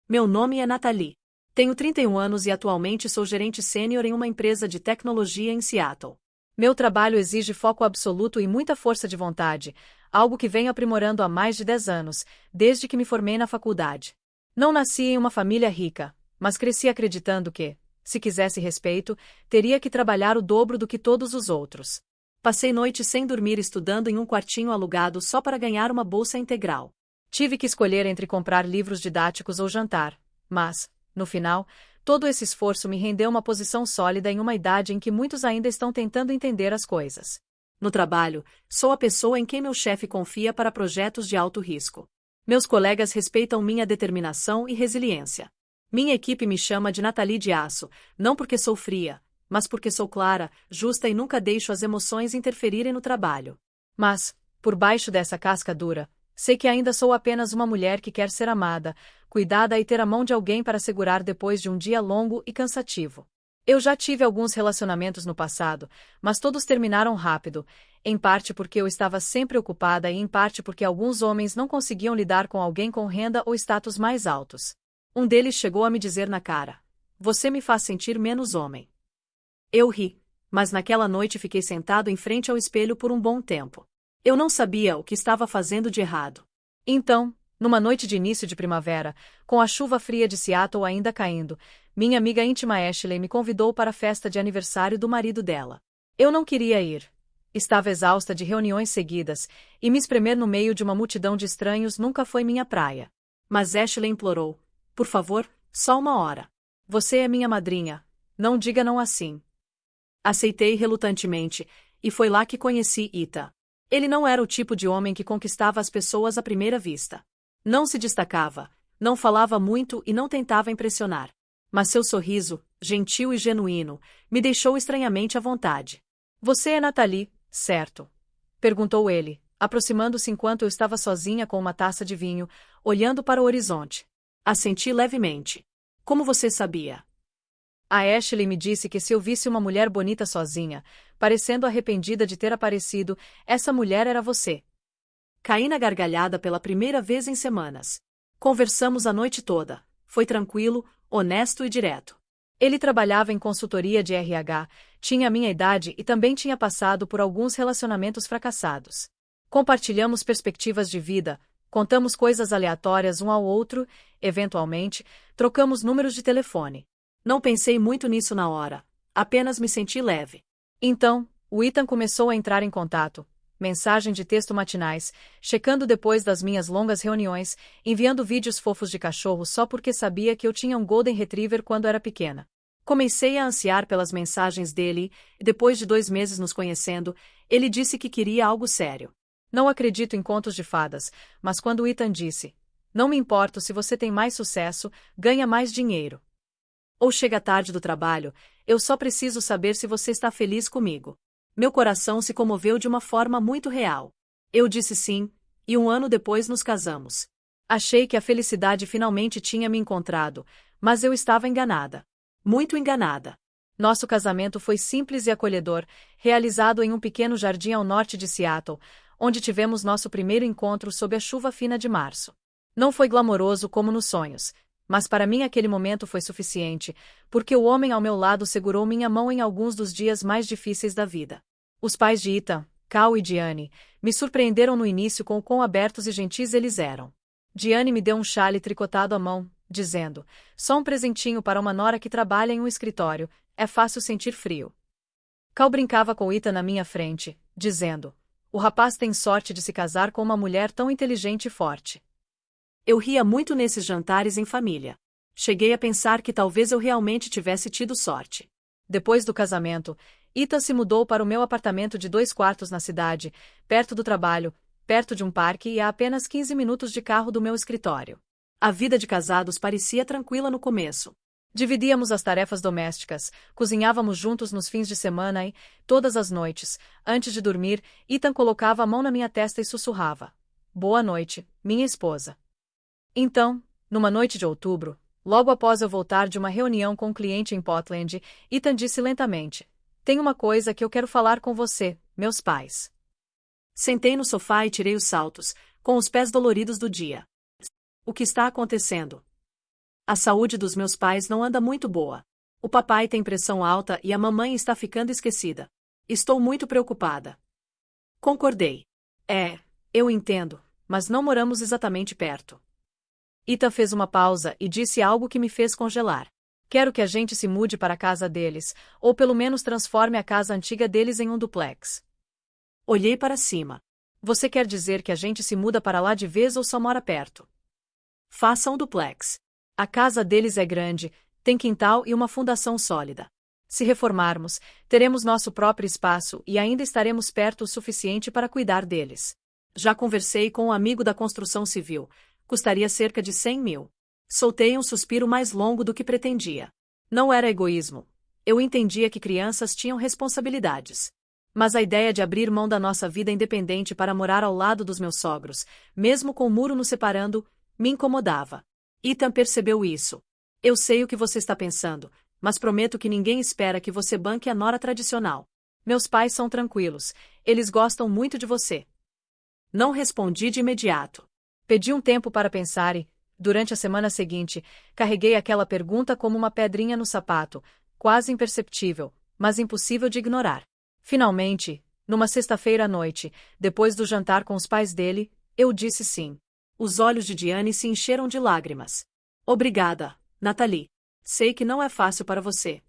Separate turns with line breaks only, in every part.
Meu nome é Nathalie. Tenho 31 anos e atualmente sou gerente sênior em uma empresa de tecnologia em Seattle. Meu trabalho exige foco absoluto e muita força de vontade, algo que venho aprimorando há mais de 10 anos, desde que me formei na faculdade. Não nasci em uma família rica, mas cresci acreditando que, se quisesse respeito, teria que trabalhar o dobro do que todos os outros. Passei noites sem dormir estudando em um quartinho alugado só para ganhar uma bolsa integral. Tive que escolher entre comprar livros didáticos ou jantar, mas, no final, todo esse esforço me rendeu uma posição sólida em uma idade em que muitos ainda estão tentando entender as coisas. No trabalho, sou a pessoa em quem meu chefe confia para projetos de alto risco. Meus colegas respeitam minha determinação e resiliência. Minha equipe me chama de Nathalie de Aço, não porque sou fria, mas porque sou clara, justa e nunca deixo as emoções interferirem no trabalho. Mas, por baixo dessa casca dura, sei que ainda sou apenas uma mulher que quer ser amada, cuidada e ter a mão de alguém para segurar depois de um dia longo e cansativo. Eu já tive alguns relacionamentos no passado, mas todos terminaram rápido, em parte porque eu estava sempre ocupada e em parte porque alguns homens não conseguiam lidar com alguém com renda ou status mais altos. Um deles chegou a me dizer na cara: "Você me faz sentir menos homem." Eu ri, mas naquela noite fiquei sentado em frente ao espelho por um bom tempo. Eu não sabia o que estava fazendo de errado. Então, numa noite de início de primavera, com a chuva fria de Seattle ainda caindo, minha amiga íntima Ashley me convidou para a festa de aniversário do marido dela. Eu não queria ir. Estava exausta de reuniões seguidas, e me espremer no meio de uma multidão de estranhos nunca foi minha praia. Mas Ashley implorou: "Por favor, só uma hora. Você é minha madrinha. Não diga não assim." Aceitei relutantemente, e foi lá que conheci Ethan. Ele não era o tipo de homem que conquistava as pessoas à primeira vista. Não se destacava, não falava muito e não tentava impressionar. Mas seu sorriso, gentil e genuíno, me deixou estranhamente à vontade. "Você é Nathalie, certo?" perguntou ele, aproximando-se enquanto eu estava sozinha com uma taça de vinho, olhando para o horizonte. Assenti levemente. "Como você sabia?" A Ashley me disse que se eu visse uma mulher bonita sozinha, parecendo arrependida de ter aparecido, essa mulher era você. Caí na gargalhada pela primeira vez em semanas. Conversamos a noite toda. Foi tranquilo, honesto e direto. Ele trabalhava em consultoria de RH, tinha a minha idade e também tinha passado por alguns relacionamentos fracassados. Compartilhamos perspectivas de vida, contamos coisas aleatórias um ao outro, eventualmente, trocamos números de telefone. Não pensei muito nisso na hora. Apenas me senti leve. Então, o Ethan começou a entrar em contato. Mensagem de texto matinais, checando depois das minhas longas reuniões, enviando vídeos fofos de cachorro só porque sabia que eu tinha um Golden Retriever quando era pequena. Comecei a ansiar pelas mensagens dele, e depois de 2 meses nos conhecendo, ele disse que queria algo sério. Não acredito em contos de fadas, mas quando o Ethan disse: "Não me importo se você tem mais sucesso, ganha mais dinheiro. Ou chega tarde do trabalho, eu só preciso saber se você está feliz comigo." Meu coração se comoveu de uma forma muito real. Eu disse sim, e 1 ano depois nos casamos. Achei que a felicidade finalmente tinha me encontrado, mas eu estava enganada. Muito enganada. Nosso casamento foi simples e acolhedor, realizado em um pequeno jardim ao norte de Seattle, onde tivemos nosso primeiro encontro sob a chuva fina de março. Não foi glamouroso como nos sonhos, mas para mim aquele momento foi suficiente, porque o homem ao meu lado segurou minha mão em alguns dos dias mais difíceis da vida. Os pais de Ethan, Cal e Diane, me surpreenderam no início com o quão abertos e gentis eles eram. Diane me deu um chale tricotado à mão, dizendo: "Só um presentinho para uma nora que trabalha em um escritório, é fácil sentir frio." Cal brincava com Ethan na minha frente, dizendo: "O rapaz tem sorte de se casar com uma mulher tão inteligente e forte." Eu ria muito nesses jantares em família. Cheguei a pensar que talvez eu realmente tivesse tido sorte. Depois do casamento, Ethan se mudou para o meu apartamento de 2 quartos na cidade, perto do trabalho, perto de um parque e a apenas 15 minutos de carro do meu escritório. A vida de casados parecia tranquila no começo. Dividíamos as tarefas domésticas, cozinhávamos juntos nos fins de semana e, todas as noites, antes de dormir, Ethan colocava a mão na minha testa e sussurrava: "Boa noite, minha esposa." Então, numa noite de outubro, logo após eu voltar de uma reunião com um cliente em Portland, Ethan disse lentamente: "Tem uma coisa que eu quero falar com você, meus pais." Sentei no sofá e tirei os saltos, com os pés doloridos do dia. "O que está acontecendo?" A saúde dos meus pais não anda muito boa. O papai tem pressão alta e a mamãe está ficando esquecida. Estou muito preocupada. Concordei. Eu entendo, mas não moramos exatamente perto. Ethan fez uma pausa e disse algo que me fez congelar. Quero que a gente se mude para a casa deles, ou pelo menos transforme a casa antiga deles em um duplex. Olhei para cima. Você quer dizer que a gente se muda para lá de vez ou só mora perto? Faça um duplex. A casa deles é grande, tem quintal e uma fundação sólida. Se reformarmos, teremos nosso próprio espaço e ainda estaremos perto o suficiente para cuidar deles. Já conversei com um amigo da construção civil. Custaria cerca de 100 mil. Soltei um suspiro mais longo do que pretendia. Não era egoísmo. Eu entendia que crianças tinham responsabilidades. Mas a ideia de abrir mão da nossa vida independente para morar ao lado dos meus sogros, mesmo com o muro nos separando, me incomodava. Ethan percebeu isso. Eu sei o que você está pensando, mas prometo que ninguém espera que você banque a nora tradicional. Meus pais são tranquilos, eles gostam muito de você. Não respondi de imediato. Pedi um tempo para pensar e, durante a semana seguinte, carreguei aquela pergunta como uma pedrinha no sapato, quase imperceptível, mas impossível de ignorar. Finalmente, numa sexta-feira à noite, depois do jantar com os pais dele, eu disse sim. Os olhos de Diane se encheram de lágrimas. Obrigada, Nathalie. Sei que não é fácil para você.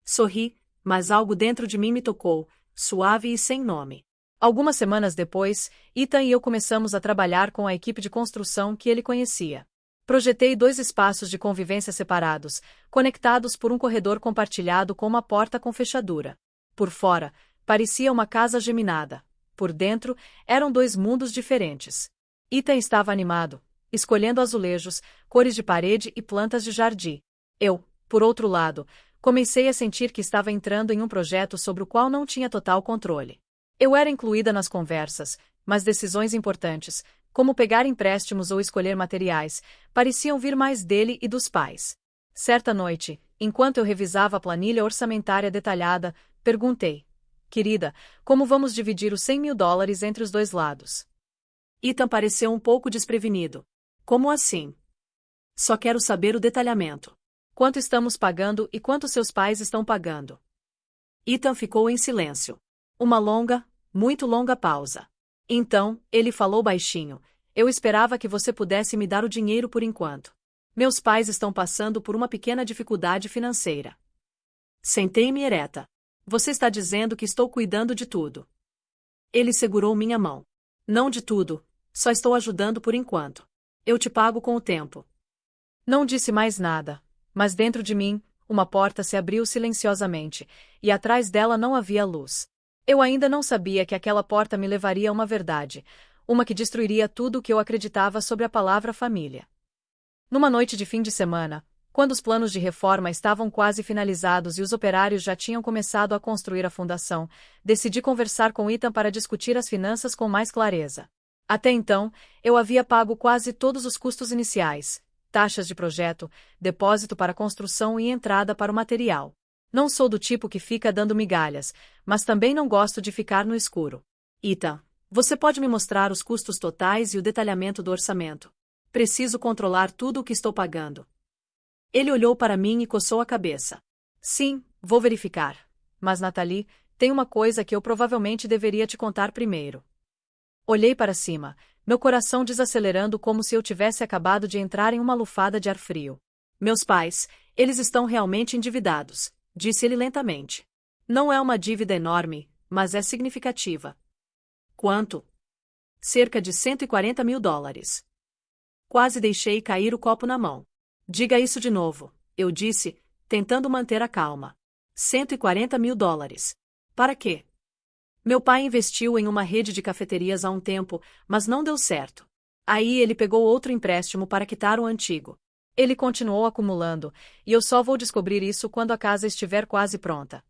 Sorri, mas algo dentro de mim me tocou, suave e sem nome. Algumas semanas depois, Ethan e eu começamos a trabalhar com a equipe de construção que ele conhecia. Projetei 2 espaços de convivência separados, conectados por um corredor compartilhado com uma porta com fechadura. Por fora, parecia uma casa geminada. Por dentro, eram 2 mundos diferentes. Ethan estava animado, escolhendo azulejos, cores de parede e plantas de jardim. Eu, por outro lado, comecei a sentir que estava entrando em um projeto sobre o qual não tinha total controle. Eu era incluída nas conversas, mas decisões importantes, como pegar empréstimos ou escolher materiais, pareciam vir mais dele e dos pais. Certa noite, enquanto eu revisava a planilha orçamentária detalhada, perguntei: querida, como vamos dividir os 100 mil dólares entre os 2 lados? Ethan pareceu um pouco desprevenido. Como assim? Só quero saber o detalhamento. Quanto estamos pagando e quanto seus pais estão pagando? Ethan ficou em silêncio. Uma longa, muito longa pausa. Então, ele falou baixinho: eu esperava que você pudesse me dar o dinheiro por enquanto. Meus pais estão passando por uma pequena dificuldade financeira. Sentei-me ereta. Você está dizendo que estou cuidando de tudo. Ele segurou minha mão. Não de tudo, só estou ajudando por enquanto. Eu te pago com o tempo. Não disse mais nada, mas dentro de mim, uma porta se abriu silenciosamente, e atrás dela não havia luz. Eu ainda não sabia que aquela porta me levaria a uma verdade, uma que destruiria tudo o que eu acreditava sobre a palavra família. Numa noite de fim de semana, quando os planos de reforma estavam quase finalizados e os operários já tinham começado a construir a fundação, decidi conversar com Ethan para discutir as finanças com mais clareza. Até então, eu havia pago quase todos os custos iniciais, taxas de projeto, depósito para construção e entrada para o material. Não sou do tipo que fica dando migalhas, mas também não gosto de ficar no escuro. Ethan, você pode me mostrar os custos totais e o detalhamento do orçamento? Preciso controlar tudo o que estou pagando. Ele olhou para mim e coçou a cabeça. Sim, vou verificar. Mas, Nathalie, tem uma coisa que eu provavelmente deveria te contar primeiro. Olhei para cima, meu coração desacelerando como se eu tivesse acabado de entrar em uma lufada de ar frio. Meus pais, eles estão realmente endividados, disse ele lentamente. Não é uma dívida enorme, mas é significativa. Quanto? Cerca de 140 mil dólares. Quase deixei cair o copo na mão. Diga isso de novo, eu disse, tentando manter a calma. 140 mil dólares. Para quê? Meu pai investiu em uma rede de cafeterias há um tempo, mas não deu certo. Aí ele pegou outro empréstimo para quitar o antigo. Ele continuou acumulando, e eu só vou descobrir isso quando a casa estiver quase pronta.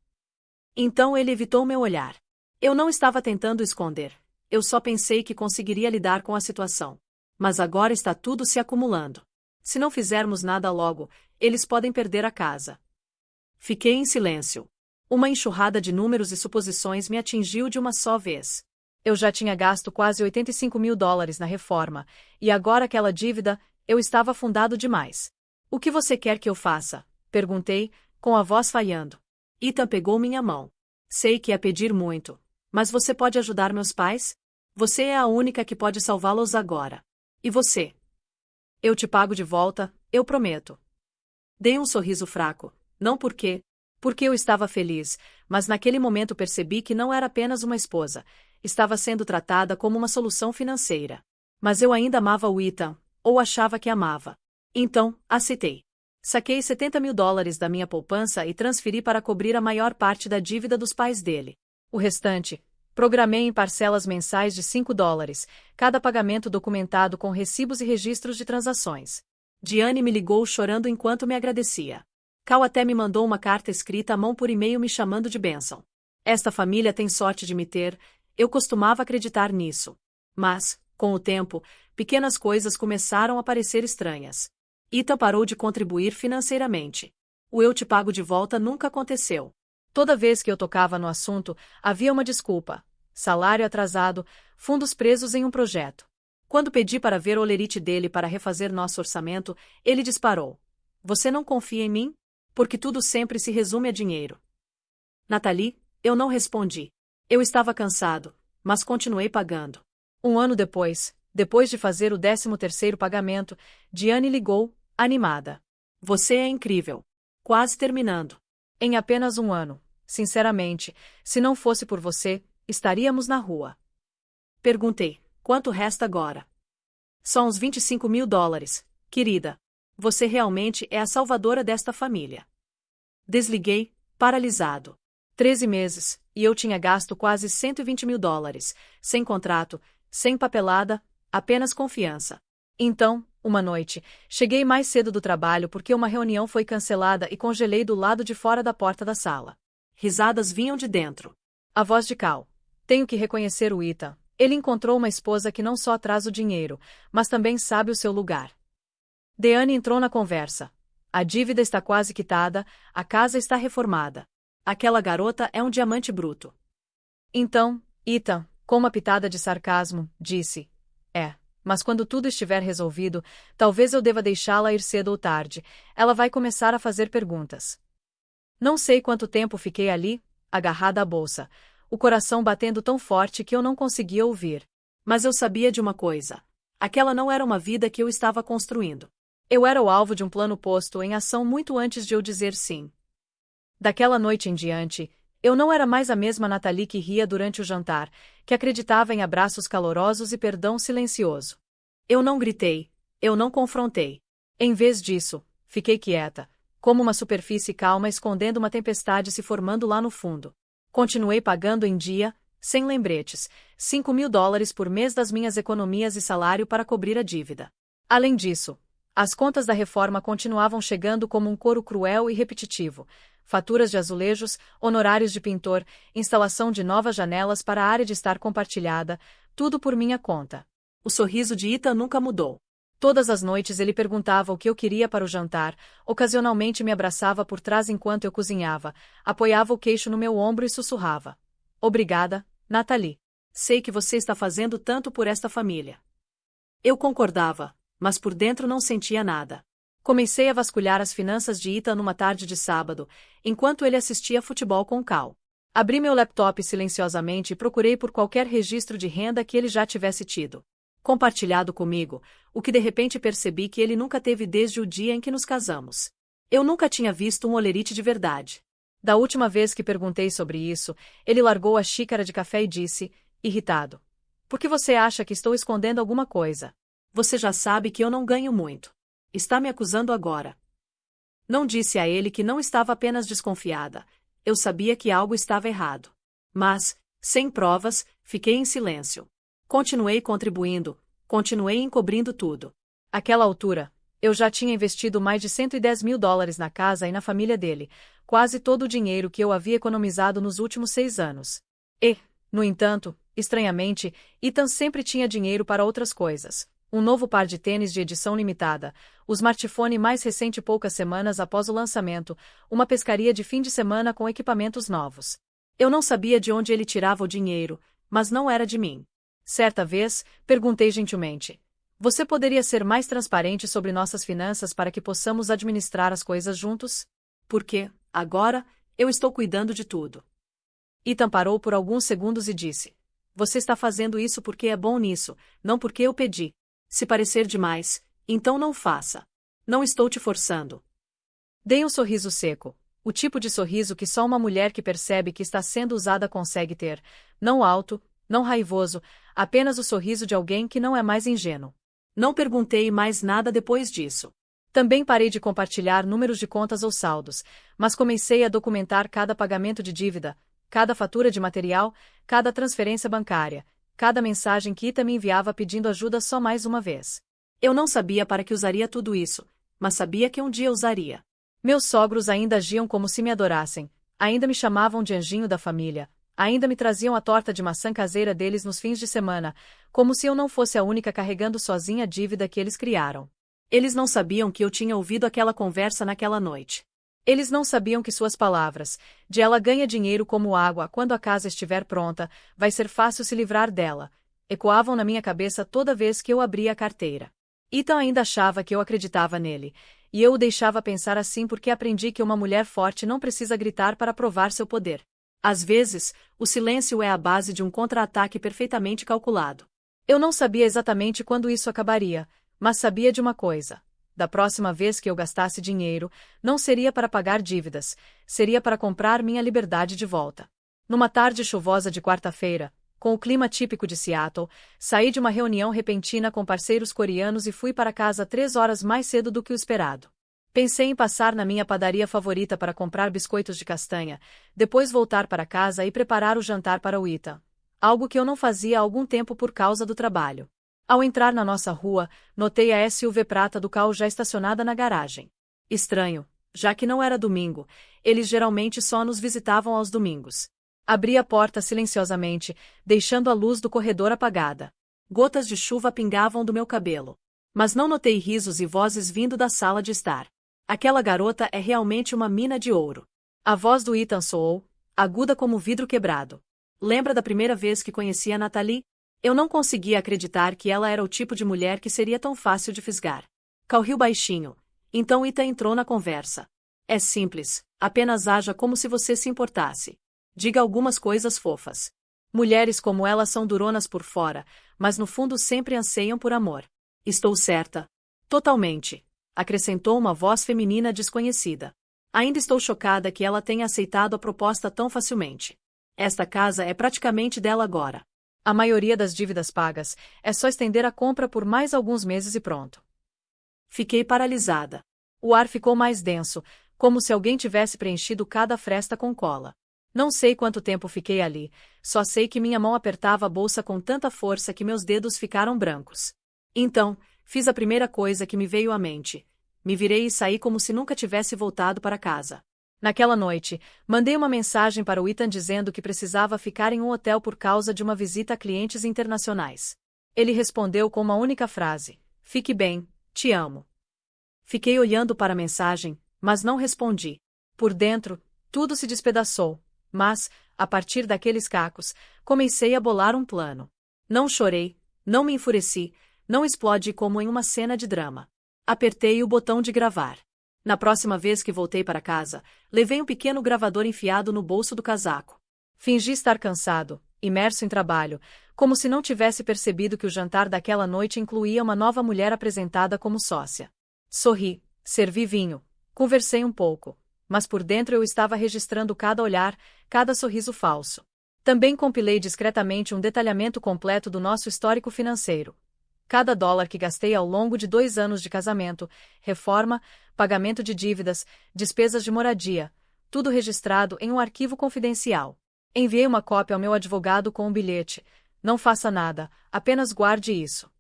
Então ele evitou meu olhar. Eu não estava tentando esconder. Eu só pensei que conseguiria lidar com a situação. Mas agora está tudo se acumulando. Se não fizermos nada logo, eles podem perder a casa. Fiquei em silêncio. Uma enxurrada de números e suposições me atingiu de uma só vez. Eu já tinha gasto quase 85 mil dólares na reforma, e agora aquela dívida, eu estava afundado demais. O que você quer que eu faça? Perguntei, com a voz falhando. Ethan pegou minha mão. Sei que é pedir muito, mas você pode ajudar meus pais? Você é a única que pode salvá-los agora. E você? Eu te pago de volta, eu prometo. Dei um sorriso fraco, não porque eu estava feliz, mas naquele momento percebi que não era apenas uma esposa, estava sendo tratada como uma solução financeira. Mas eu ainda amava o Ethan, ou achava que amava. Então, aceitei. Saquei $70.000 da minha poupança e transferi para cobrir a maior parte da dívida dos pais dele. O restante, programei em parcelas mensais de $5, cada pagamento documentado com recibos e registros de transações. Diane me ligou chorando enquanto me agradecia. Cal até me mandou uma carta escrita à mão por e-mail me chamando de bênção. Esta família tem sorte de me ter, eu costumava acreditar nisso. Mas, com o tempo, pequenas coisas começaram a parecer estranhas. Ethan parou de contribuir financeiramente. O eu te pago de volta nunca aconteceu. Toda vez que eu tocava no assunto, havia uma desculpa. Salário atrasado, fundos presos em um projeto. Quando pedi para ver o holerite dele para refazer nosso orçamento, ele disparou. Você não confia em mim? Porque tudo sempre se resume a dinheiro. Nathalie, eu não respondi. Eu estava cansado, mas continuei pagando. Um ano depois de fazer o 13º pagamento, Diane ligou, animada. Você é incrível. Quase terminando. Em apenas um ano, sinceramente, se não fosse por você, estaríamos na rua. Perguntei, quanto resta agora? Só uns $25.000, querida. Você realmente é a salvadora desta família. Desliguei, paralisado. 13 meses, e eu tinha gasto quase $120.000, sem contrato, sem papelada, apenas confiança. Então, uma noite, cheguei mais cedo do trabalho porque uma reunião foi cancelada e congelei do lado de fora da porta da sala. Risadas vinham de dentro. A voz de Cal. Tenho que reconhecer o Ethan. Ele encontrou uma esposa que não só traz o dinheiro, mas também sabe o seu lugar. Diane entrou na conversa. A dívida está quase quitada, a casa está reformada. Aquela garota é um diamante bruto. Então, Ethan, com uma pitada de sarcasmo, disse: mas quando tudo estiver resolvido, talvez eu deva deixá-la ir cedo ou tarde. Ela vai começar a fazer perguntas. Não sei quanto tempo fiquei ali, agarrada à bolsa, o coração batendo tão forte que eu não conseguia ouvir. Mas eu sabia de uma coisa. Aquela não era uma vida que eu estava construindo. Eu era o alvo de um plano posto em ação muito antes de eu dizer sim. Daquela noite em diante, eu não era mais a mesma Nathalie que ria durante o jantar, que acreditava em abraços calorosos e perdão silencioso. Eu não gritei, eu não confrontei. Em vez disso, fiquei quieta, como uma superfície calma escondendo uma tempestade se formando lá no fundo. Continuei pagando em dia, sem lembretes, $5.000 por mês das minhas economias e salário para cobrir a dívida. Além disso, as contas da reforma continuavam chegando como um coro cruel e repetitivo. Faturas de azulejos, honorários de pintor, instalação de novas janelas para a área de estar compartilhada, tudo por minha conta. O sorriso de Ethan nunca mudou. Todas as noites ele perguntava o que eu queria para o jantar, ocasionalmente me abraçava por trás enquanto eu cozinhava, apoiava o queixo no meu ombro e sussurrava: Obrigada, Nathalie. Sei que você está fazendo tanto por esta família. Eu concordava, mas por dentro não sentia nada. Comecei a vasculhar as finanças de Ethan numa tarde de sábado, enquanto ele assistia futebol com Cal. Abri meu laptop silenciosamente e procurei por qualquer registro de renda que ele já tivesse tido. Compartilhado comigo, o que de repente percebi que ele nunca teve desde o dia em que nos casamos. Eu nunca tinha visto um holerite de verdade. Da última vez que perguntei sobre isso, ele largou a xícara de café e disse, irritado: Por que você acha que estou escondendo alguma coisa? Você já sabe que eu não ganho muito. Está me acusando agora. Não disse a ele que não estava apenas desconfiada. Eu sabia que algo estava errado. Mas, sem provas, fiquei em silêncio. Continuei contribuindo, continuei encobrindo tudo. Àquela altura, eu já tinha investido mais de $110.000 na casa e na família dele, quase todo o dinheiro que eu havia economizado nos últimos 6 anos. E, no entanto, estranhamente, Ethan sempre tinha dinheiro para outras coisas. Um novo par de tênis de edição limitada, o smartphone mais recente poucas semanas após o lançamento, uma pescaria de fim de semana com equipamentos novos. Eu não sabia de onde ele tirava o dinheiro, mas não era de mim. Certa vez, perguntei gentilmente: Você poderia ser mais transparente sobre nossas finanças para que possamos administrar as coisas juntos? Porque, agora, eu estou cuidando de tudo. Ethan parou por alguns segundos e disse: Você está fazendo isso porque é bom nisso, não porque eu pedi. Se parecer demais, então não faça. Não estou te forçando. Dei um sorriso seco, o tipo de sorriso que só uma mulher que percebe que está sendo usada consegue ter, não alto, não raivoso, apenas o sorriso de alguém que não é mais ingênuo. Não perguntei mais nada depois disso. Também parei de compartilhar números de contas ou saldos, mas comecei a documentar cada pagamento de dívida, cada fatura de material, cada transferência bancária, cada mensagem que Ita me enviava pedindo ajuda só mais uma vez. Eu não sabia para que usaria tudo isso, mas sabia que um dia usaria. Meus sogros ainda agiam como se me adorassem, ainda me chamavam de anjinho da família, ainda me traziam a torta de maçã caseira deles nos fins de semana, como se eu não fosse a única carregando sozinha a dívida que eles criaram. Eles não sabiam que eu tinha ouvido aquela conversa naquela noite. Eles não sabiam que suas palavras, de ela ganha dinheiro como água quando a casa estiver pronta, vai ser fácil se livrar dela, ecoavam na minha cabeça toda vez que eu abria a carteira. Ethan ainda achava que eu acreditava nele, e eu o deixava pensar assim porque aprendi que uma mulher forte não precisa gritar para provar seu poder. Às vezes, o silêncio é a base de um contra-ataque perfeitamente calculado. Eu não sabia exatamente quando isso acabaria, mas sabia de uma coisa. Da próxima vez que eu gastasse dinheiro, não seria para pagar dívidas, seria para comprar minha liberdade de volta. Numa tarde chuvosa de quarta-feira, com o clima típico de Seattle, saí de uma reunião repentina com parceiros coreanos e fui para casa 3 horas mais cedo do que o esperado. Pensei em passar na minha padaria favorita para comprar biscoitos de castanha, depois voltar para casa e preparar o jantar para o Ethan. Algo que eu não fazia há algum tempo por causa do trabalho. Ao entrar na nossa rua, notei a SUV prata do Cal já estacionada na garagem. Estranho, já que não era domingo, eles geralmente só nos visitavam aos domingos. Abri a porta silenciosamente, deixando a luz do corredor apagada. Gotas de chuva pingavam do meu cabelo. Mas não notei risos e vozes vindo da sala de estar. Aquela garota é realmente uma mina de ouro. A voz do Ethan soou, aguda como vidro quebrado. Lembra da primeira vez que conheci a Natalie? Eu não conseguia acreditar que ela era o tipo de mulher que seria tão fácil de fisgar. Cal riu baixinho. Então Ethan entrou na conversa. É simples, apenas haja como se você se importasse. Diga algumas coisas fofas. Mulheres como ela são duronas por fora, mas no fundo sempre anseiam por amor. Estou certa. Totalmente, acrescentou uma voz feminina desconhecida. Ainda estou chocada que ela tenha aceitado a proposta tão facilmente. Esta casa é praticamente dela agora. A maioria das dívidas pagas, é só estender a compra por mais alguns meses e pronto. Fiquei paralisada. O ar ficou mais denso, como se alguém tivesse preenchido cada fresta com cola. Não sei quanto tempo fiquei ali, só sei que minha mão apertava a bolsa com tanta força que meus dedos ficaram brancos. Então, fiz a primeira coisa que me veio à mente. Me virei e saí como se nunca tivesse voltado para casa. Naquela noite, mandei uma mensagem para o Ethan dizendo que precisava ficar em um hotel por causa de uma visita a clientes internacionais. Ele respondeu com uma única frase: Fique bem, te amo. Fiquei olhando para a mensagem, mas não respondi. Por dentro, tudo se despedaçou, mas, a partir daqueles cacos, comecei a bolar um plano. Não chorei, não me enfureci, não explodi como em uma cena de drama. Apertei o botão de gravar. Na próxima vez que voltei para casa, levei um pequeno gravador enfiado no bolso do casaco. Fingi estar cansado, imerso em trabalho, como se não tivesse percebido que o jantar daquela noite incluía uma nova mulher apresentada como sócia. Sorri, servi vinho, conversei um pouco, mas por dentro eu estava registrando cada olhar, cada sorriso falso. Também compilei discretamente um detalhamento completo do nosso histórico financeiro. Cada dólar que gastei ao longo de 2 anos de casamento, reforma, pagamento de dívidas, despesas de moradia, tudo registrado em um arquivo confidencial. Enviei uma cópia ao meu advogado com um bilhete. Não faça nada, apenas guarde isso.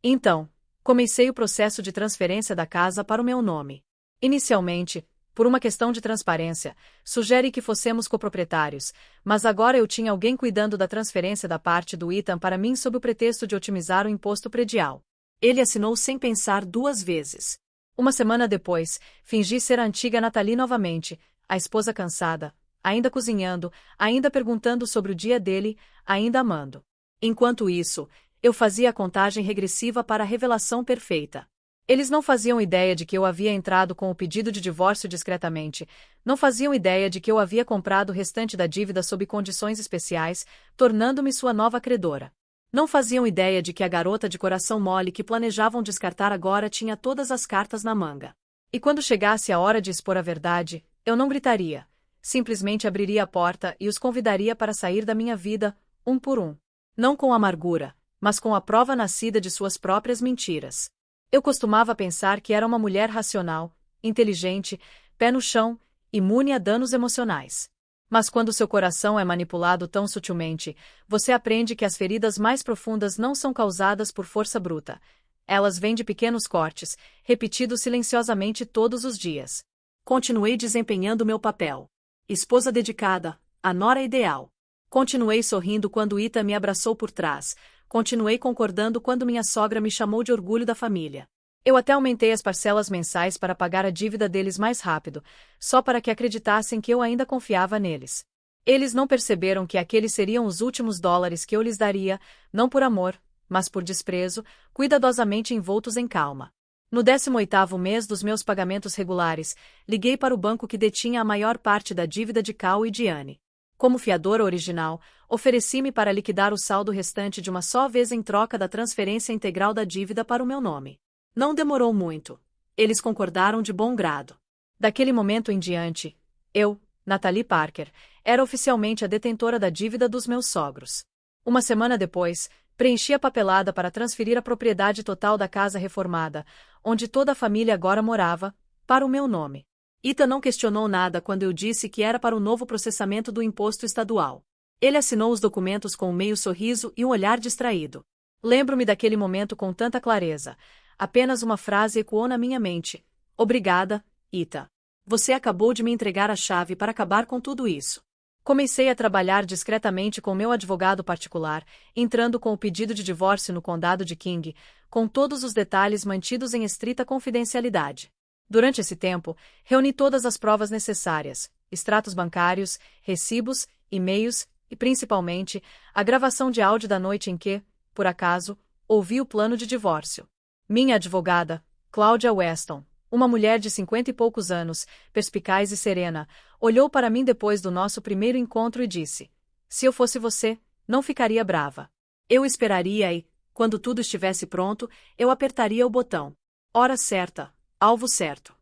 Então, comecei o processo de transferência da casa para o meu nome. Inicialmente, por uma questão de transparência, sugere que fossemos coproprietários, mas agora eu tinha alguém cuidando da transferência da parte do Ethan para mim sob o pretexto de otimizar o imposto predial. Ele assinou sem pensar 2 vezes. Uma semana depois, fingi ser a antiga Natalie novamente, a esposa cansada, ainda cozinhando, ainda perguntando sobre o dia dele, ainda amando. Enquanto isso, Eu fazia a contagem regressiva para a revelação perfeita. Eles não faziam ideia de que eu havia entrado com o pedido de divórcio discretamente, não faziam ideia de que eu havia comprado o restante da dívida sob condições especiais, tornando-me sua nova credora. Não faziam ideia de que a garota de coração mole que planejavam descartar agora tinha todas as cartas na manga. E quando chegasse a hora de expor a verdade, eu não gritaria. Simplesmente abriria a porta e os convidaria para sair da minha vida, um por um. Não com amargura, mas com a prova nascida de suas próprias mentiras. Eu costumava pensar que era uma mulher racional, inteligente, pé no chão, imune a danos emocionais. Mas quando seu coração é manipulado tão sutilmente, você aprende que as feridas mais profundas não são causadas por força bruta. Elas vêm de pequenos cortes, repetidos silenciosamente todos os dias. Continuei desempenhando meu papel. Esposa dedicada, a nora ideal. Continuei sorrindo quando Ita me abraçou por trás. Continuei concordando quando minha sogra me chamou de orgulho da família. Eu até aumentei as parcelas mensais para pagar a dívida deles mais rápido, só para que acreditassem que eu ainda confiava neles. Eles não perceberam que aqueles seriam os últimos dólares que eu lhes daria, não por amor, mas por desprezo, cuidadosamente envoltos em calma. No 18º mês dos meus pagamentos regulares, liguei para o banco que detinha a maior parte da dívida de Cal e Diane. Como fiadora original, ofereci-me para liquidar o saldo restante de uma só vez em troca da transferência integral da dívida para o meu nome. Não demorou muito. Eles concordaram de bom grado. Daquele momento em diante, eu, Natalie Parker, era oficialmente a detentora da dívida dos meus sogros. Uma semana depois, preenchi a papelada para transferir a propriedade total da casa reformada, onde toda a família agora morava, para o meu nome. Ita não questionou nada quando eu disse que era para o novo processamento do imposto estadual. Ele assinou os documentos com um meio sorriso e um olhar distraído. Lembro-me daquele momento com tanta clareza. Apenas uma frase ecoou na minha mente. Obrigada, Ita. Você acabou de me entregar a chave para acabar com tudo isso. Comecei a trabalhar discretamente com meu advogado particular, entrando com o pedido de divórcio no condado de King, com todos os detalhes mantidos em estrita confidencialidade. Durante esse tempo, reuni todas as provas necessárias, extratos bancários, recibos, e-mails e, principalmente, a gravação de áudio da noite em que, por acaso, ouvi o plano de divórcio. Minha advogada, Claudia Weston, uma mulher de 50 e poucos anos, perspicaz e serena, olhou para mim depois do nosso primeiro encontro e disse: se eu fosse você, não ficaria brava. Eu esperaria e, quando tudo estivesse pronto, eu apertaria o botão. Hora certa. Alvo certo.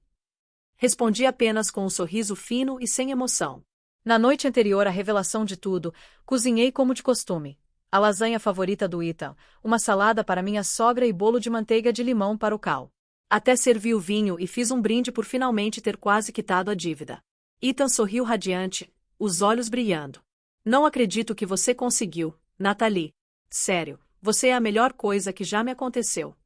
Respondi apenas com um sorriso fino e sem emoção. Na noite anterior à revelação de tudo, cozinhei como de costume. A lasanha favorita do Ethan, uma salada para minha sogra e bolo de manteiga de limão para o Cal. Até servi o vinho e fiz um brinde por finalmente ter quase quitado a dívida. Ethan sorriu radiante, os olhos brilhando. Não acredito que você conseguiu, Natalie. Sério, você é a melhor coisa que já me aconteceu.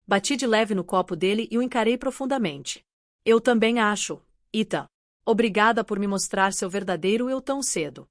Bati de leve no copo dele e o encarei profundamente. Eu também acho, Ethan. Obrigada por me mostrar seu verdadeiro eu tão cedo.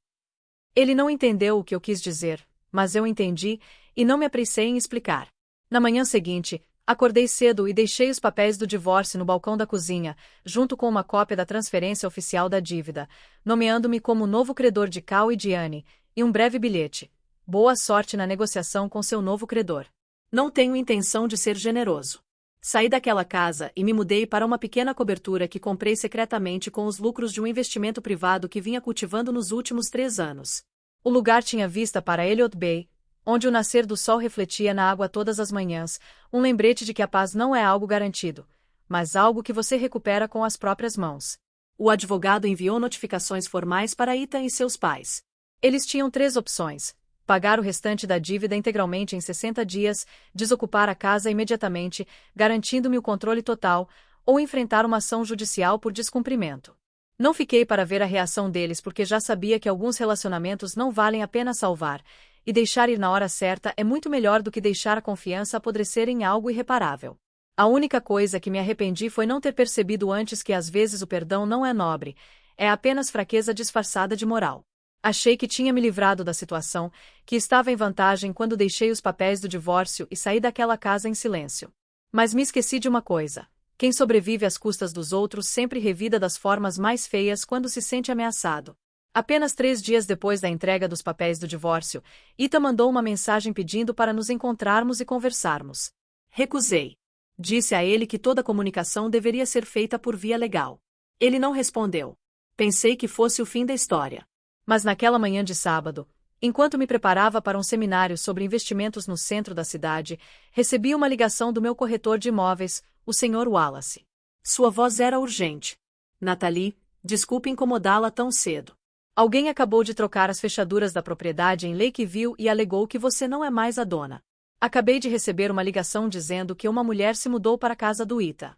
Ele não entendeu o que eu quis dizer, mas eu entendi, e não me apressei em explicar. Na manhã seguinte, acordei cedo e deixei os papéis do divórcio no balcão da cozinha, junto com uma cópia da transferência oficial da dívida, nomeando-me como novo credor de Cal e Diane, e um breve bilhete. Boa sorte na negociação com seu novo credor. Não tenho intenção de ser generoso. Saí daquela casa e me mudei para uma pequena cobertura que comprei secretamente com os lucros de um investimento privado que vinha cultivando nos últimos 3 anos. O lugar tinha vista para Elliott Bay, onde o nascer do sol refletia na água todas as manhãs, um lembrete de que a paz não é algo garantido, mas algo que você recupera com as próprias mãos. O advogado enviou notificações formais para Ethan e seus pais. Eles tinham 3 opções: pagar o restante da dívida integralmente em 60 dias, desocupar a casa imediatamente, garantindo-me o controle total, ou enfrentar uma ação judicial por descumprimento. Não fiquei para ver a reação deles porque já sabia que alguns relacionamentos não valem a pena salvar, e deixar ir na hora certa é muito melhor do que deixar a confiança apodrecer em algo irreparável. A única coisa que me arrependi foi não ter percebido antes que às vezes o perdão não é nobre, é apenas fraqueza disfarçada de moral. Achei que tinha me livrado da situação, que estava em vantagem quando deixei os papéis do divórcio e saí daquela casa em silêncio. Mas me esqueci de uma coisa: quem sobrevive às custas dos outros sempre revida das formas mais feias quando se sente ameaçado. Apenas 3 dias depois da entrega dos papéis do divórcio, Ita mandou uma mensagem pedindo para nos encontrarmos e conversarmos. Recusei. Disse a ele que toda comunicação deveria ser feita por via legal. Ele não respondeu. Pensei que fosse o fim da história. Mas naquela manhã de sábado, enquanto me preparava para um seminário sobre investimentos no centro da cidade, recebi uma ligação do meu corretor de imóveis, o Sr. Wallace. Sua voz era urgente. Nathalie, desculpe incomodá-la tão cedo. Alguém acabou de trocar as fechaduras da propriedade em Lakeview e alegou que você não é mais a dona. Acabei de receber uma ligação dizendo que uma mulher se mudou para a casa do Ita.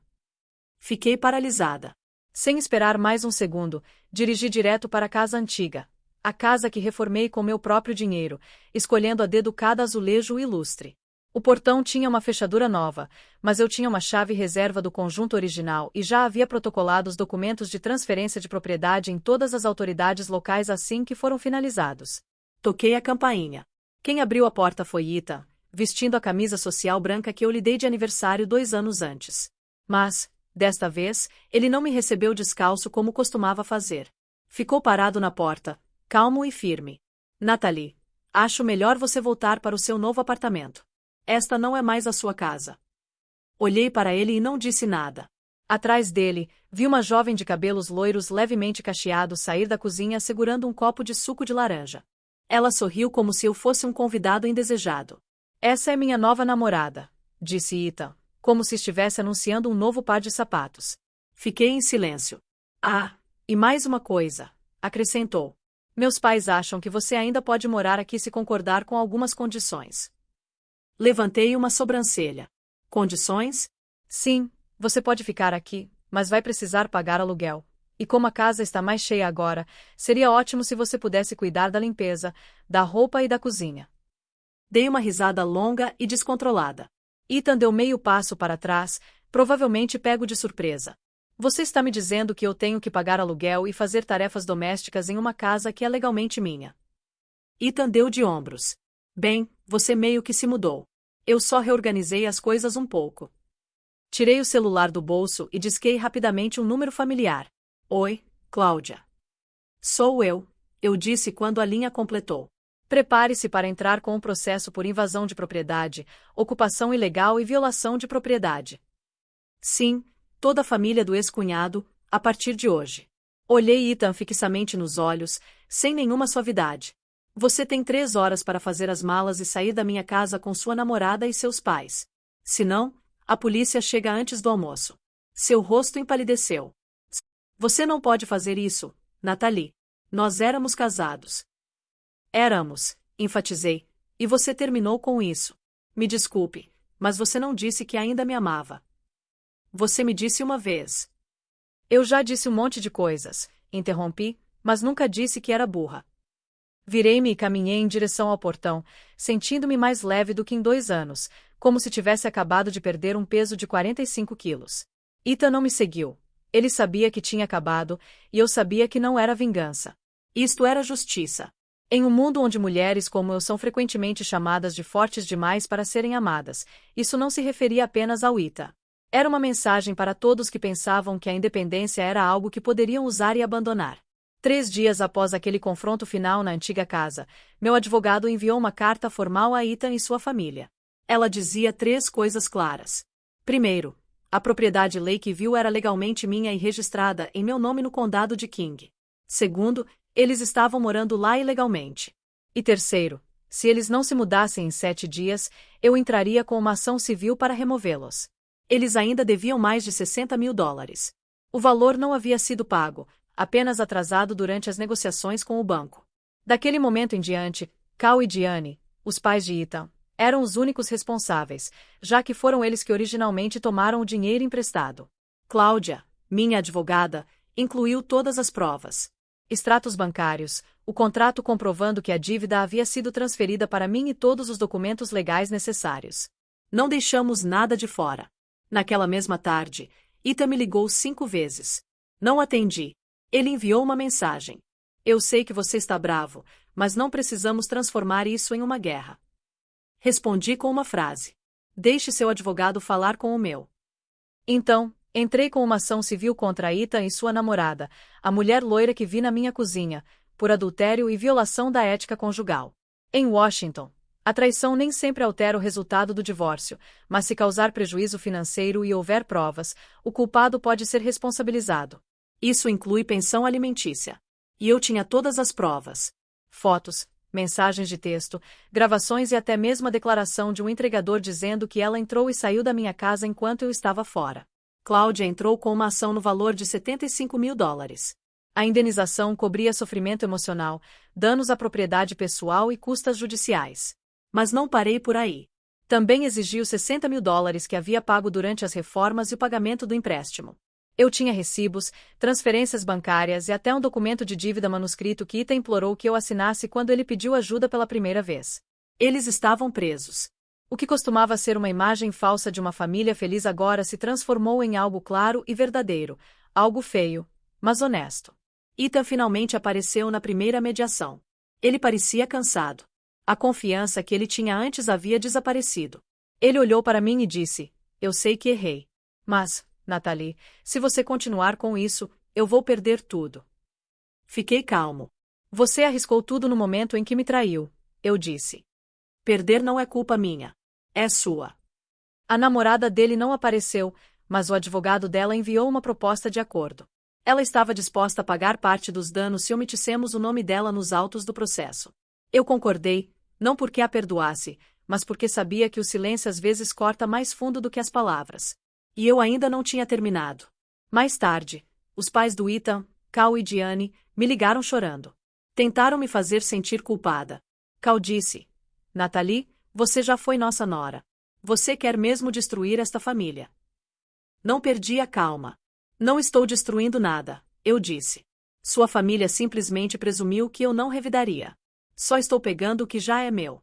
Fiquei paralisada. Sem esperar mais um segundo, dirigi direto para a casa antiga. A casa que reformei com meu próprio dinheiro, escolhendo a dedo cada azulejo e lustre. O portão tinha uma fechadura nova, mas eu tinha uma chave reserva do conjunto original e já havia protocolado os documentos de transferência de propriedade em todas as autoridades locais assim que foram finalizados. Toquei a campainha. Quem abriu a porta foi Ita, vestindo a camisa social branca que eu lhe dei de aniversário 2 anos antes. Mas, desta vez, ele não me recebeu descalço como costumava fazer. Ficou parado na porta, calmo e firme. Nathalie, acho melhor você voltar para o seu novo apartamento. Esta não é mais a sua casa. Olhei para ele e não disse nada. Atrás dele, vi uma jovem de cabelos loiros levemente cacheados sair da cozinha segurando um copo de suco de laranja. Ela sorriu como se eu fosse um convidado indesejado. Essa é minha nova namorada, disse Ita, como se estivesse anunciando um novo par de sapatos. Fiquei em silêncio. Ah, e mais uma coisa, acrescentou. Meus pais acham que você ainda pode morar aqui se concordar com algumas condições. Levantei uma sobrancelha. Condições? Sim, você pode ficar aqui, mas vai precisar pagar aluguel. E como a casa está mais cheia agora, seria ótimo se você pudesse cuidar da limpeza, da roupa e da cozinha. Dei uma risada longa e descontrolada. Ethan deu meio passo para trás, provavelmente pego de surpresa. Você está me dizendo que eu tenho que pagar aluguel e fazer tarefas domésticas em uma casa que é legalmente minha? Ethan deu de ombros. Bem, você meio que se mudou. Eu só reorganizei as coisas um pouco. Tirei o celular do bolso e disquei rapidamente um número familiar. Oi, Cláudia. Sou eu disse quando a linha completou. Prepare-se para entrar com um processo por invasão de propriedade, ocupação ilegal e violação de propriedade. Sim, toda a família do ex-cunhado, a partir de hoje. Olhei Ethan fixamente nos olhos, sem nenhuma suavidade. Você tem 3 horas para fazer as malas e sair da minha casa com sua namorada e seus pais. Senão, a polícia chega antes do almoço. Seu rosto empalideceu. Você não pode fazer isso, Nathalie. Nós éramos casados. Éramos, enfatizei, e você terminou com isso. Me desculpe, mas você não disse que ainda me amava. Você me disse uma vez. Eu já disse um monte de coisas, interrompi, mas nunca disse que era burra. Virei-me e caminhei em direção ao portão, sentindo-me mais leve do que em 2 anos, como se tivesse acabado de perder um peso de 45 quilos. Ethan não me seguiu. Ele sabia que tinha acabado, e eu sabia que não era vingança. Isto era justiça. Em um mundo onde mulheres como eu são frequentemente chamadas de fortes demais para serem amadas, isso não se referia apenas ao Ethan. Era uma mensagem para todos que pensavam que a independência era algo que poderiam usar e abandonar. 3 dias após aquele confronto final na antiga casa, meu advogado enviou uma carta formal a Ethan e sua família. Ela dizia 3 coisas claras. Primeiro, a propriedade Lakeview era legalmente minha e registrada em meu nome no condado de King. Segundo, eles estavam morando lá ilegalmente. E terceiro, se eles não se mudassem em 7 dias, eu entraria com uma ação civil para removê-los. Eles ainda deviam mais de $60 mil. O valor não havia sido pago, apenas atrasado durante as negociações com o banco. Daquele momento em diante, Cal e Diane, os pais de Ethan, eram os únicos responsáveis, já que foram eles que originalmente tomaram o dinheiro emprestado. Cláudia, minha advogada, incluiu todas as provas. Extratos bancários, o contrato comprovando que a dívida havia sido transferida para mim e todos os documentos legais necessários. Não deixamos nada de fora. Naquela mesma tarde, Ethan me ligou 5 vezes. Não atendi. Ele enviou uma mensagem. Eu sei que você está bravo, mas não precisamos transformar isso em uma guerra. Respondi com uma frase. Deixe seu advogado falar com o meu. Então, entrei com uma ação civil contra Ethan e sua namorada, a mulher loira que vi na minha cozinha, por adultério e violação da ética conjugal. Em Washington, a traição nem sempre altera o resultado do divórcio, mas se causar prejuízo financeiro e houver provas, o culpado pode ser responsabilizado. Isso inclui pensão alimentícia. E eu tinha todas as provas. Fotos, mensagens de texto, gravações e até mesmo a declaração de um entregador dizendo que ela entrou e saiu da minha casa enquanto eu estava fora. Cláudia entrou com uma ação no valor de $75.000. A indenização cobria sofrimento emocional, danos à propriedade pessoal e custas judiciais. Mas não parei por aí. Também exigi os $60.000 que havia pago durante as reformas e o pagamento do empréstimo. Eu tinha recibos, transferências bancárias e até um documento de dívida manuscrito que Ita implorou que eu assinasse quando ele pediu ajuda pela primeira vez. Eles estavam presos. O que costumava ser uma imagem falsa de uma família feliz agora se transformou em algo claro e verdadeiro, algo feio, mas honesto. Ita finalmente apareceu na primeira mediação. Ele parecia cansado. A confiança que ele tinha antes havia desaparecido. Ele olhou para mim e disse: "Eu sei que errei. Mas, Natalie, se você continuar com isso, eu vou perder tudo." Fiquei calmo. "Você arriscou tudo no momento em que me traiu", eu disse. "Perder não é culpa minha. É sua." A namorada dele não apareceu, mas o advogado dela enviou uma proposta de acordo. Ela estava disposta a pagar parte dos danos se omitissemos o nome dela nos autos do processo. Eu concordei, não porque a perdoasse, mas porque sabia que o silêncio às vezes corta mais fundo do que as palavras. E eu ainda não tinha terminado. Mais tarde, os pais do Ethan, Cal e Diane, me ligaram chorando. Tentaram me fazer sentir culpada. Cal disse: "Natalie, você já foi nossa nora. Você quer mesmo destruir esta família." Não perdi a calma. "Não estou destruindo nada", eu disse. "Sua família simplesmente presumiu que eu não revidaria. Só estou pegando o que já é meu."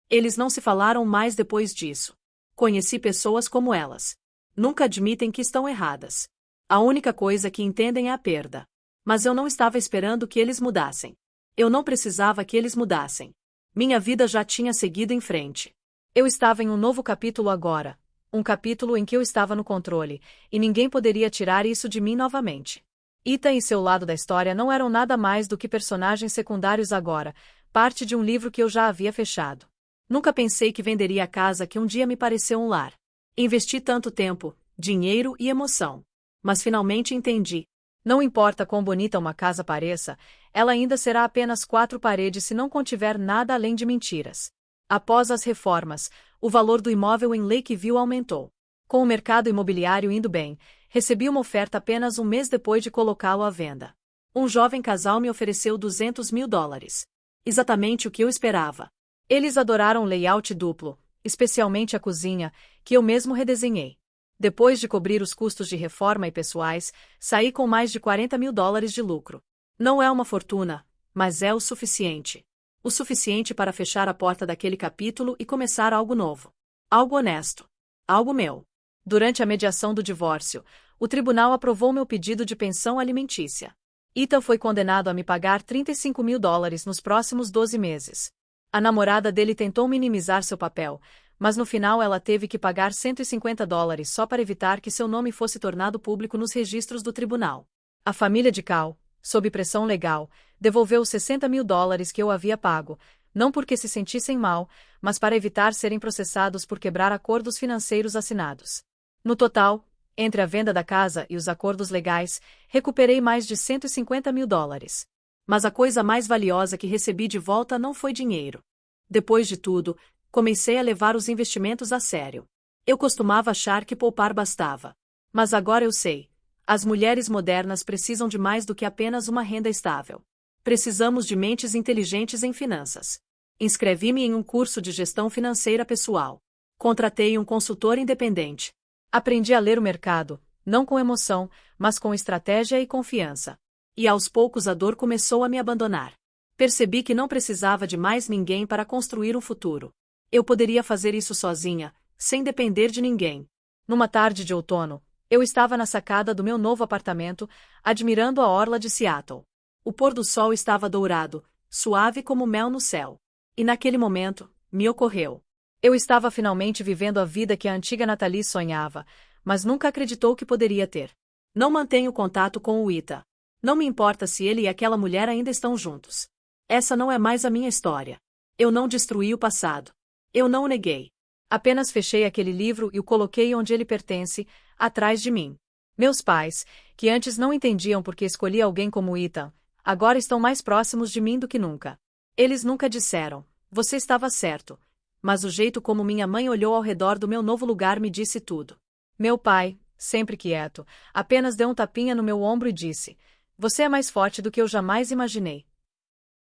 Eles não se falaram mais depois disso. Conheci pessoas como elas. Nunca admitem que estão erradas. A única coisa que entendem é a perda. Mas eu não estava esperando que eles mudassem. Eu não precisava que eles mudassem. Minha vida já tinha seguido em frente. Eu estava em um novo capítulo agora. Um capítulo em que eu estava no controle, e ninguém poderia tirar isso de mim novamente. Ita e seu lado da história não eram nada mais do que personagens secundários agora, parte de um livro que eu já havia fechado. Nunca pensei que venderia a casa que um dia me pareceu um lar. Investi tanto tempo, dinheiro e emoção. Mas finalmente entendi. Não importa quão bonita uma casa pareça, ela ainda será apenas 4 paredes se não contiver nada além de mentiras. Após as reformas, o valor do imóvel em Lakeview aumentou. Com o mercado imobiliário indo bem, recebi uma oferta apenas um mês depois de colocá-lo à venda. Um jovem casal me ofereceu $200.000. Exatamente o que eu esperava. Eles adoraram o layout duplo, especialmente a cozinha, que eu mesmo redesenhei. Depois de cobrir os custos de reforma e pessoais, saí com mais de $40.000 de lucro. Não é uma fortuna, mas é o suficiente. O suficiente para fechar a porta daquele capítulo e começar algo novo. Algo honesto. Algo meu. Durante a mediação do divórcio, o tribunal aprovou meu pedido de pensão alimentícia. Ethan foi condenado a me pagar $35.000 nos próximos 12 meses. A namorada dele tentou minimizar seu papel, mas no final ela teve que pagar $150 só para evitar que seu nome fosse tornado público nos registros do tribunal. A família de Cal, sob pressão legal, devolveu os $60.000 que eu havia pago, não porque se sentissem mal, mas para evitar serem processados por quebrar acordos financeiros assinados. No total, entre a venda da casa e os acordos legais, recuperei mais de $150.000. Mas a coisa mais valiosa que recebi de volta não foi dinheiro. Depois de tudo, comecei a levar os investimentos a sério. Eu costumava achar que poupar bastava. Mas agora eu sei. As mulheres modernas precisam de mais do que apenas uma renda estável. Precisamos de mentes inteligentes em finanças. Inscrevi-me em um curso de gestão financeira pessoal. Contratei um consultor independente. Aprendi a ler o mercado, não com emoção, mas com estratégia e confiança. E aos poucos a dor começou a me abandonar. Percebi que não precisava de mais ninguém para construir um futuro. Eu poderia fazer isso sozinha, sem depender de ninguém. Numa tarde de outono, eu estava na sacada do meu novo apartamento, admirando a orla de Seattle. O pôr do sol estava dourado, suave como mel no céu. E naquele momento, me ocorreu. Eu estava finalmente vivendo a vida que a antiga Natalie sonhava, mas nunca acreditou que poderia ter. Não mantenho contato com o Ita. Não me importa se ele e aquela mulher ainda estão juntos. Essa não é mais a minha história. Eu não destruí o passado. Eu não o neguei. Apenas fechei aquele livro e o coloquei onde ele pertence, atrás de mim. Meus pais, que antes não entendiam por que escolhi alguém como Ethan, agora estão mais próximos de mim do que nunca. Eles nunca disseram, você estava certo. Mas o jeito como minha mãe olhou ao redor do meu novo lugar me disse tudo. Meu pai, sempre quieto, apenas deu um tapinha no meu ombro e disse, você é mais forte do que eu jamais imaginei.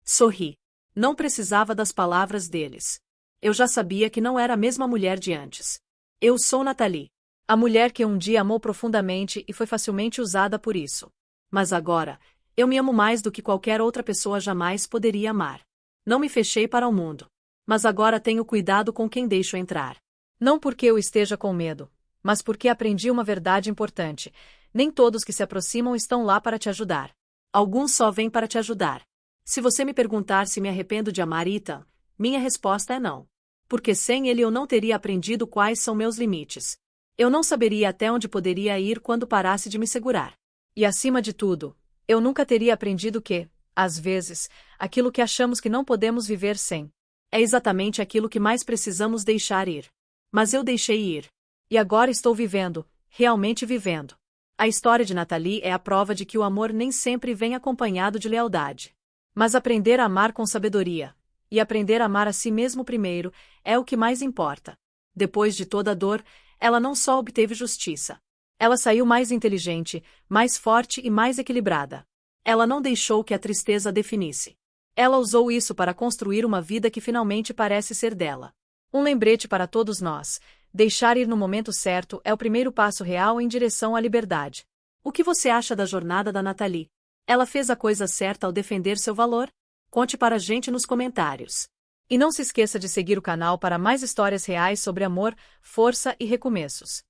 Sorri. Não precisava das palavras deles. Eu já sabia que não era a mesma mulher de antes. Eu sou Nathalie. A mulher que um dia amou profundamente e foi facilmente usada por isso. Mas agora, eu me amo mais do que qualquer outra pessoa jamais poderia amar. Não me fechei para o mundo. Mas agora tenho cuidado com quem deixo entrar. Não porque eu esteja com medo, mas porque aprendi uma verdade importante. Nem todos que se aproximam estão lá para te ajudar. Alguns só vêm para te ajudar. Se você me perguntar se me arrependo de amar Ethan, minha resposta é não. Porque sem ele eu não teria aprendido quais são meus limites. Eu não saberia até onde poderia ir quando parasse de me segurar. E acima de tudo, eu nunca teria aprendido que, às vezes, aquilo que achamos que não podemos viver sem, é exatamente aquilo que mais precisamos deixar ir. Mas eu deixei ir. E agora estou vivendo, realmente vivendo. A história de Nathalie é a prova de que o amor nem sempre vem acompanhado de lealdade. Mas aprender a amar com sabedoria, e aprender a amar a si mesmo primeiro, é o que mais importa. Depois de toda a dor, ela não só obteve justiça. Ela saiu mais inteligente, mais forte e mais equilibrada. Ela não deixou que a tristeza a definisse. Ela usou isso para construir uma vida que finalmente parece ser dela. Um lembrete para todos nós: deixar ir no momento certo é o primeiro passo real em direção à liberdade. O que você acha da jornada da Nathalie? Ela fez a coisa certa ao defender seu valor? Conte para a gente nos comentários. E não se esqueça de seguir o canal para mais histórias reais sobre amor, força e recomeços.